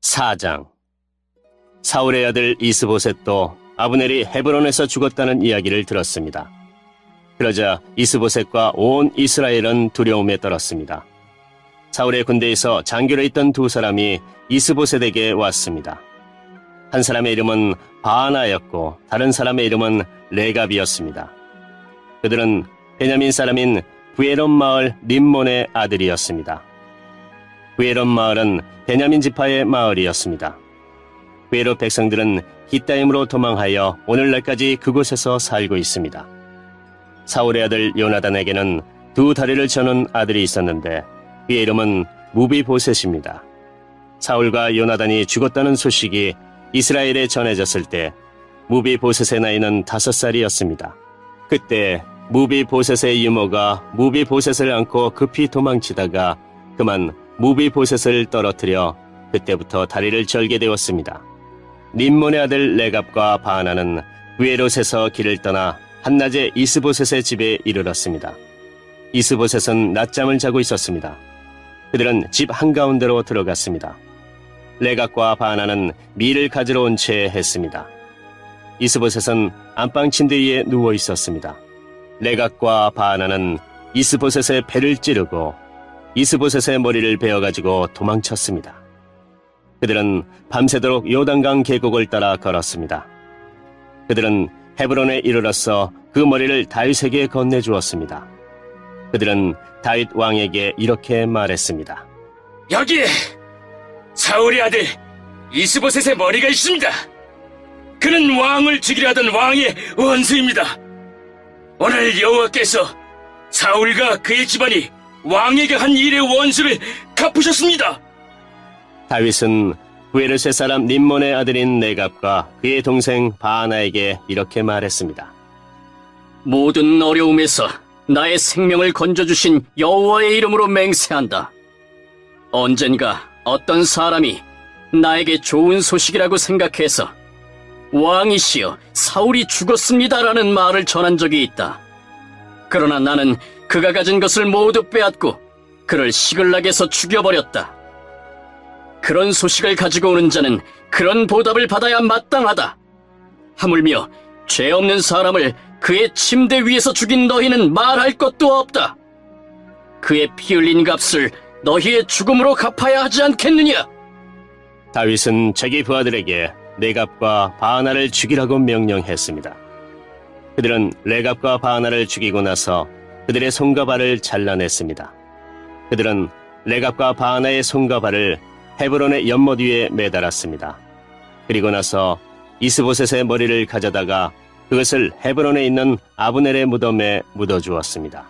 4장. 사울의 아들 이스보셋도 아브넬이 헤브론에서 죽었다는 이야기를 들었습니다. 그러자 이스보셋과 온 이스라엘은 두려움에 떨었습니다. 사울의 군대에서 장교로 있던 두 사람이 이스보셋에게 왔습니다. 한 사람의 이름은 바하나였고 다른 사람의 이름은 레갑이었습니다. 그들은 베냐민 사람인 부에론 마을 림몬의 아들이었습니다. 부에론 마을은 베냐민 지파의 마을이었습니다. 부에롯 백성들은 hit타임으로 도망하여 오늘날까지 그곳에서 살고 있습니다. 사울의 아들 요나단에게는 두 다리를 저는 아들이 있었는데 그의 이름은 무비보셋입니다. 사울과 요나단이 죽었다는 소식이 이스라엘에 전해졌을 때 무비보셋의 나이는 5살이었습니다. 그때 무비보셋의 이모가 무비보셋을 안고 급히 도망치다가 그만 무비보셋을 떨어뜨려 그때부터 다리를 절게 되었습니다. 림몬의 아들 레갑과 바하나는 부에롯에서 길을 떠나 한낮에 이스보셋의 집에 이르렀습니다. 이스보셋은 낮잠을 자고 있었습니다. 그들은 집 한가운데로 들어갔습니다. 레갑과 바하나는 밀을 가지러 온 채 했습니다. 이스보셋은 안방 침대 위에 누워 있었습니다. 레갑과 바하나는 이스보셋의 배를 찌르고 이스보셋의 머리를 베어가지고 도망쳤습니다. 그들은 밤새도록 요단강 계곡을 따라 걸었습니다. 그들은 헤브론에 이르러서 그 머리를 다윗에게 건네주었습니다. 그들은 다윗 왕에게 이렇게 말했습니다. 여기에 사울의 아들 이스보셋의 머리가 있습니다. 그는 왕을 죽이려 하던 왕의 원수입니다. 오늘 여호와께서 사울과 그의 집안이 왕에게 한 일의 원수를 갚으셨습니다. 다윗은 부에롯의 사람 림몬의 아들인 레갑과 그의 동생 바하나에게 이렇게 말했습니다. 모든 어려움에서 나의 생명을 건져주신 여호와의 이름으로 맹세한다. 언젠가 어떤 사람이 나에게 좋은 소식이라고 생각해서 왕이시여 사울이 죽었습니다라는 말을 전한 적이 있다. 그러나 나는 그가 가진 것을 모두 빼앗고 그를 시글락에서 죽여버렸다. 그런 소식을 가지고 오는 자는 그런 보답을 받아야 마땅하다. 하물며 죄 없는 사람을 그의 침대 위에서 죽인 너희는 말할 것도 없다. 그의 피 흘린 값을 너희의 죽음으로 갚아야 하지 않겠느냐? 다윗은 자기 부하들에게 레갑과 바하나를 죽이라고 명령했습니다. 그들은 레갑과 바하나를 죽이고 나서 그들의 손과 발을 잘라냈습니다. 그들은 레갑과 바하나의 손과 발을 헤브론의 연못 위에 매달았습니다. 그리고 나서 이스보셋의 머리를 가져다가 그것을 헤브론에 있는 아브넬의 무덤에 묻어주었습니다.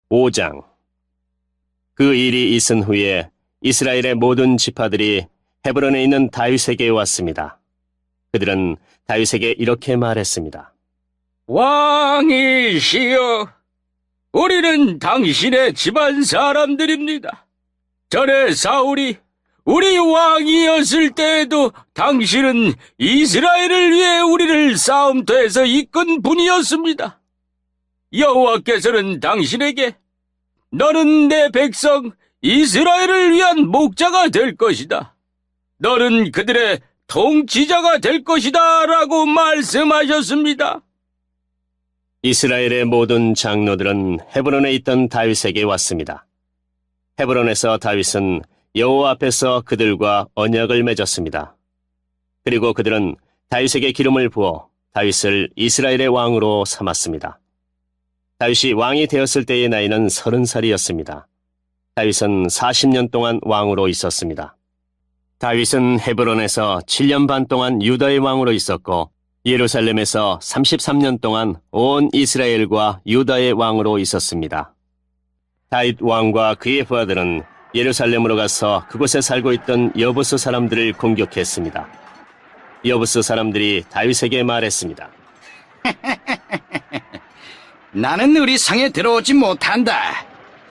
(5장) 그 일이 있은 후에 이스라엘의 모든 지파들이 헤브론에 있는 다윗에게 왔습니다. 그들은 다윗에게 이렇게 말했습니다. 왕이시여, 우리는 당신의 집안 사람들입니다. 전에 사울이 우리 왕이었을 때에도 당신은 이스라엘을 위해 우리를 싸움터에서 이끈 분이었습니다. 여호와께서는 당신에게 너는 내 백성 이스라엘을 위한 목자가 될 것이다. 너는 그들의 통치자가 될 것이다 라고 말씀하셨습니다. 이스라엘의 모든 장로들은 헤브론에 있던 다윗에게 왔습니다. 헤브론에서 다윗은 여호와 앞에서 그들과 언약을 맺었습니다. 그리고 그들은 다윗에게 기름을 부어 다윗을 이스라엘의 왕으로 삼았습니다. 다윗이 왕이 되었을 때의 나이는 30살이었습니다. 다윗은 40년 동안 왕으로 있었습니다. 다윗은 헤브론에서 7년 반 동안 유다의 왕으로 있었고 예루살렘에서 33년 동안 온 이스라엘과 유다의 왕으로 있었습니다. 다윗 왕과 그의 부하들은 예루살렘으로 가서 그곳에 살고 있던 여부스 사람들을 공격했습니다. 여부스 사람들이 다윗에게 말했습니다. 나는 우리 상에 들어오지 못한다.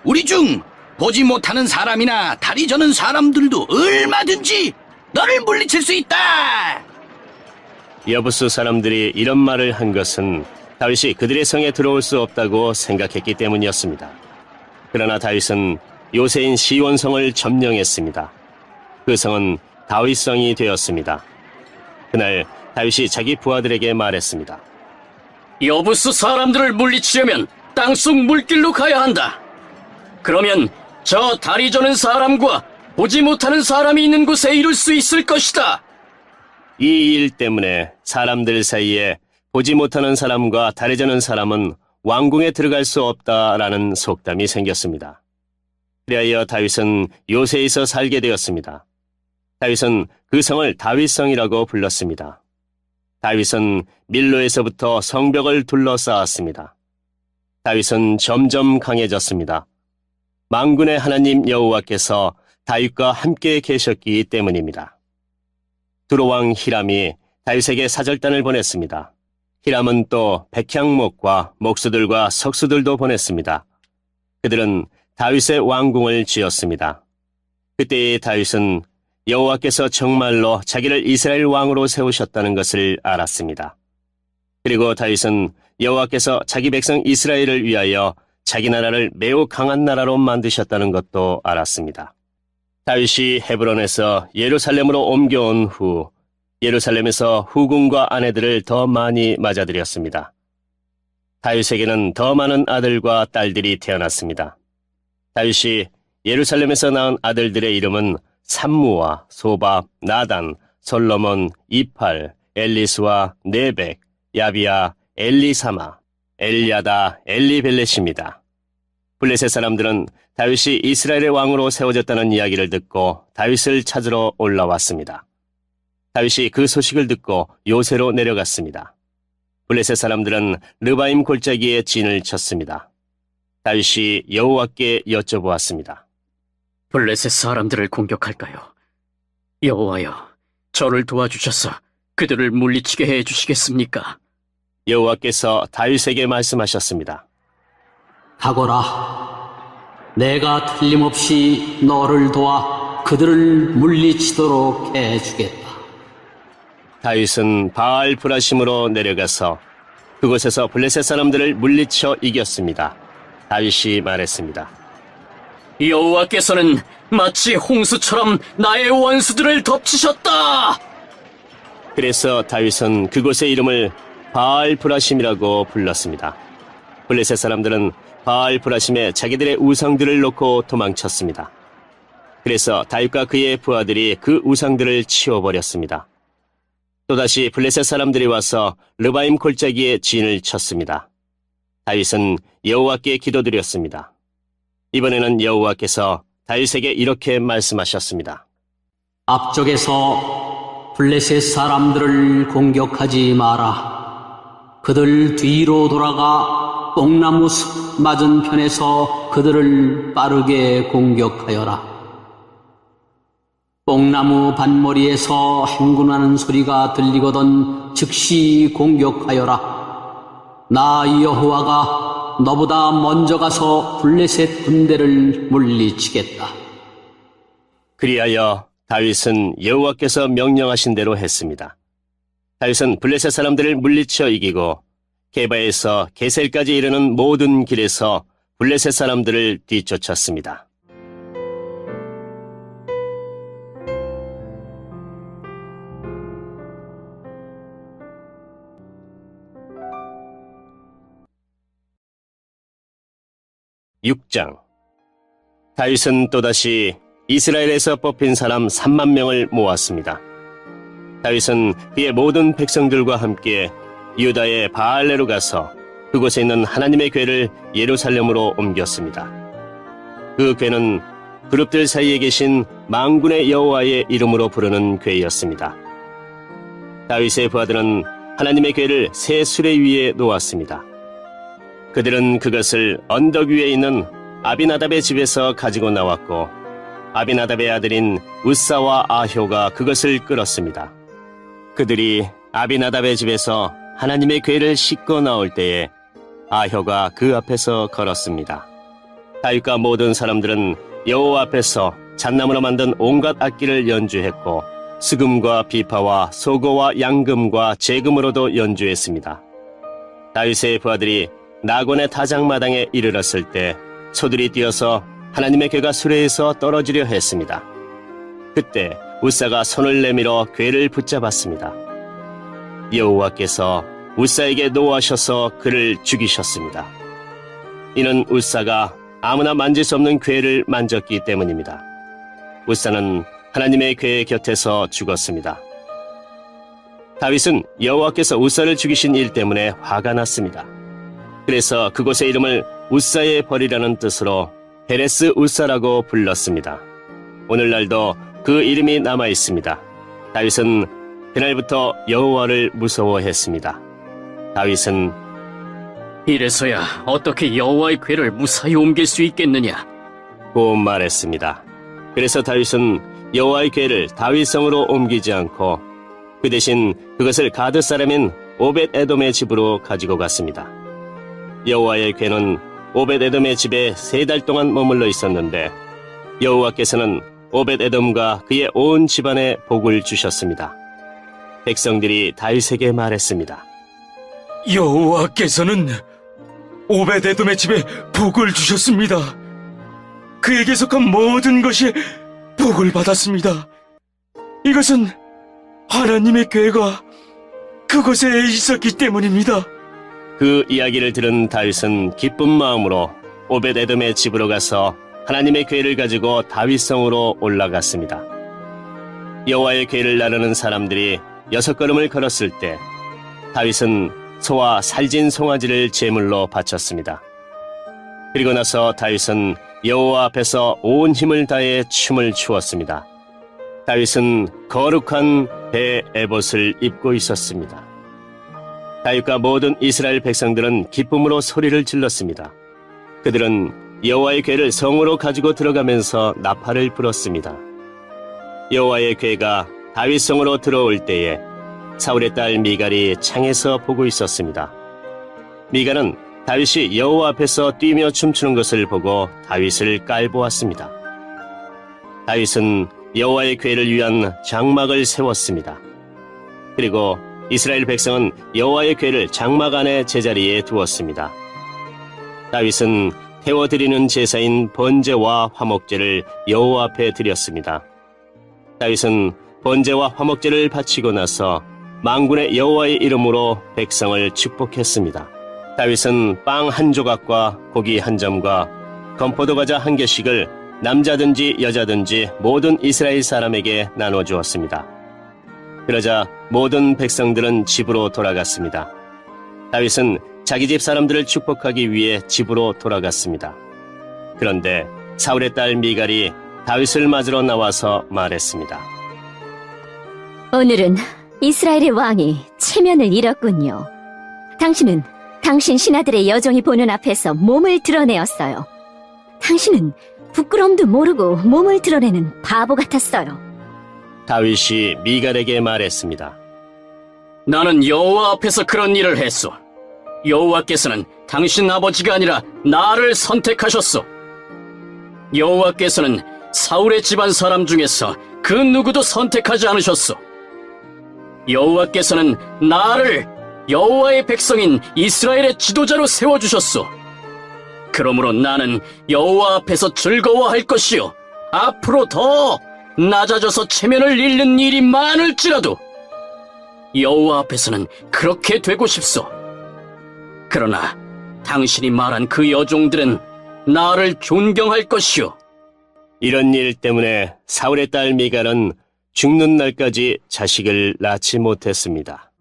우리 중 보지 못하는 사람이나 다리 저는 사람들도 얼마든지 너를 물리칠 수 있다. 여부스 사람들이 이런 말을 한 것은 다윗이 그들의 성에 들어올 수 없다고 생각했기 때문이었습니다. 그러나 다윗은 요새인 시온성을 점령했습니다. 그 성은 다윗성이 되었습니다. 그날 다윗이 자기 부하들에게 말했습니다. 여부스 사람들을 물리치려면 땅속 물길로 가야 한다. 그러면 저 다리 저는 사람과 보지 못하는 사람이 있는 곳에 이룰 수 있을 것이다. 이 일 때문에 사람들 사이에 보지 못하는 사람과 다리 저는 사람은 왕궁에 들어갈 수 없다라는 속담이 생겼습니다. 그리하여 다윗은 요새에서 살게 되었습니다. 다윗은 그 성을 다윗성이라고 불렀습니다. 다윗은 밀로에서부터 성벽을 둘러싸았습니다. 다윗은 점점 강해졌습니다. 만군의 하나님 여호와께서 다윗과 함께 계셨기 때문입니다. 두로왕 히람이 다윗에게 사절단을 보냈습니다. 히람은 또 백향목과 목수들과 석수들도 보냈습니다. 그들은 다윗의 왕궁을 지었습니다. 그때의 다윗은 여호와께서 정말로 자기를 이스라엘 왕으로 세우셨다는 것을 알았습니다. 그리고 다윗은 여호와께서 자기 백성 이스라엘을 위하여 자기 나라를 매우 강한 나라로 만드셨다는 것도 알았습니다. 다윗이 헤브론에서 예루살렘으로 옮겨온 후 예루살렘에서 후궁과 아내들을 더 많이 맞아들였습니다. 다윗에게는 더 많은 아들과 딸들이 태어났습니다. 다윗이 예루살렘에서 낳은 아들들의 이름은 삼무와 소밥, 나단, 솔로몬, 이팔, 엘리스와 네벡, 야비야, 엘리사마, 엘야다, 엘리벨렛입니다. 블레셋 사람들은 다윗이 이스라엘의 왕으로 세워졌다는 이야기를 듣고 다윗을 찾으러 올라왔습니다. 다윗이 그 소식을 듣고 요새로 내려갔습니다. 블레셋 사람들은 르바임 골짜기에 진을 쳤습니다. 다윗이 여호와께 여쭤보았습니다. 블레셋 사람들을 공격할까요? 여호와여, 저를 도와주셔서 그들을 물리치게 해주시겠습니까? 여호와께서 다윗에게 말씀하셨습니다. 가거라. 내가 틀림없이 너를 도와 그들을 물리치도록 해주겠다. 다윗은 바알 브라심으로 내려가서 그곳에서 블레셋 사람들을 물리쳐 이겼습니다. 다윗이 말했습니다. 여호와께서는 마치 홍수처럼 나의 원수들을 덮치셨다. 그래서 다윗은 그곳의 이름을 바알 브라심이라고 불렀습니다. 블레셋 사람들은 바알 브라심에 자기들의 우상들을 놓고 도망쳤습니다. 그래서 다윗과 그의 부하들이 그 우상들을 치워버렸습니다. 또다시 블레셋 사람들이 와서 르바임 골짜기에 진을 쳤습니다. 다윗은 여호와께 기도드렸습니다. 이번에는 여호와께서 다윗에게 이렇게 말씀하셨습니다. 앞쪽에서 블레셋 사람들을 공격하지 마라. 그들 뒤로 돌아가 뽕나무 숲 맞은편에서 그들을 빠르게 공격하여라. 뽕나무 반머리에서 행군하는 소리가 들리거든 즉시 공격하여라. 나 여호와가 너보다 먼저 가서 블레셋 군대를 물리치겠다. 그리하여 다윗은 여호와께서 명령하신 대로 했습니다. 다윗은 블레셋 사람들을 물리쳐 이기고 게바에서 게셀까지 이르는 모든 길에서 블레셋 사람들을 뒤쫓았습니다. (6장) 다윗은 또다시 이스라엘에서 뽑힌 사람 3만 명을 모았습니다. 다윗은 그의 모든 백성들과 함께 유다의 바알레로 가서 그곳에 있는 하나님의 궤를 예루살렘으로 옮겼습니다. 그 궤는 그룹들 사이에 계신 만군의 여호와의 이름으로 부르는 궤였습니다. 다윗의 부하들은 하나님의 궤를 새 수레 위에 놓았습니다. 그들은 그것을 언덕 위에 있는 아비나답의 집에서 가지고 나왔고 아비나답의 아들인 우사와 아효가 그것을 끌었습니다. 그들이 아비나답의 집에서 하나님의 궤를 싣고 나올 때에 아효가 그 앞에서 걸었습니다. 다윗과 모든 사람들은 여호와 앞에서 잣나무로 만든 온갖 악기를 연주했고 수금과 비파와 소고와 양금과 재금으로도 연주했습니다. 다윗의 부하들이 나곤의 타작마당에 이르렀을 때 소들이 뛰어서 하나님의 궤가 수레에서 떨어지려 했습니다. 그때 우사가 손을 내밀어 궤를 붙잡았습니다. 여호와께서 우사에게 노하셔서 그를 죽이셨습니다. 이는 우사가 아무나 만질 수 없는 궤를 만졌기 때문입니다. 우사는 하나님의 궤 곁에서 죽었습니다. 다윗은 여호와께서 우사를 죽이신 일 때문에 화가 났습니다. 그래서 그곳의 이름을 우사의 벌이라는 뜻으로 헤레스 우사라고 불렀습니다. 오늘날도 그 이름이 남아 있습니다. 다윗은 그날부터 여호와를 무서워했습니다. 다윗은 이래서야 어떻게 여호와의 궤를 무사히 옮길 수 있겠느냐? 고 말했습니다. 그래서 다윗은 여호와의 궤를 다윗성으로 옮기지 않고 그 대신 그것을 가드 사람인 오벳 에돔의 집으로 가지고 갔습니다. 여호와의 궤는 오벳 에돔의 집에 3달 동안 머물러 있었는데 여호와께서는 오벳 에돔과 그의 온 집안에 복을 주셨습니다. 백성들이 다윗에게 말했습니다. 여호와께서는 오베데돔의 집에 복을 주셨습니다. 그에게 속한 모든 것이 복을 받았습니다. 이것은 하나님의 궤가 그곳에 있었기 때문입니다. 그 이야기를 들은 다윗은 기쁜 마음으로 오벳 에돔의 집으로 가서 하나님의 궤를 가지고 다윗성으로 올라갔습니다. 여호와의 궤를 나르는 사람들이 6걸음을 걸었을 때 다윗은 소와 살진 송아지를 제물로 바쳤습니다. 그리고 나서 다윗은 여호와 앞에서 온 힘을 다해 춤을 추었습니다. 다윗은 거룩한 배 에봇을 입고 있었습니다. 다윗과 모든 이스라엘 백성들은 기쁨으로 소리를 질렀습니다. 그들은 여호와의 궤를 성으로 가지고 들어가면서 나팔을 불었습니다. 여호와의 궤가 다윗성으로 들어올 때에 사울의 딸 미갈이 창에서 보고 있었습니다. 미갈은 다윗이 여호와 앞에서 뛰며 춤추는 것을 보고 다윗을 깔보았습니다. 다윗은 여호와의 궤를 위한 장막을 세웠습니다. 그리고 이스라엘 백성은 여호와의 궤를 장막 안의 제자리에 두었습니다. 다윗은 태워드리는 제사인 번제와 화목제를 여호와 앞에 드렸습니다. 다윗은 번제와 화목제를 바치고 나서 만군의 여호와의 이름으로 백성을 축복했습니다. 다윗은 빵 1조각과 고기 1점과 건포도 과자 1개씩을 남자든지 여자든지 모든 이스라엘 사람에게 나눠주었습니다. 그러자 모든 백성들은 집으로 돌아갔습니다. 다윗은 자기 집 사람들을 축복하기 위해 집으로 돌아갔습니다. 그런데 사울의 딸 미갈이 다윗을 맞으러 나와서 말했습니다. 오늘은 이스라엘의 왕이 체면을 잃었군요. 당신은 당신 신하들의 여종이 보는 앞에서 몸을 드러내었어요. 당신은 부끄러움도 모르고 몸을 드러내는 바보 같았어요. 다윗이 미갈에게 말했습니다. 나는 여호와 앞에서 그런 일을 했소. 여호와께서는 당신 아버지가 아니라 나를 선택하셨소. 여호와께서는 사울의 집안 사람 중에서 그 누구도 선택하지 않으셨소. 여호와께서는 나를 여호와의 백성인 이스라엘의 지도자로 세워주셨소. 그러므로 나는 여호와 앞에서 즐거워할 것이요 앞으로 더 낮아져서 체면을 잃는 일이 많을지라도 여호와 앞에서는 그렇게 되고 싶소. 그러나 당신이 말한 그 여종들은 나를 존경할 것이요. 이런 일 때문에 사울의 딸 미갈은 죽는 날까지 자식을 낳지 못했습니다.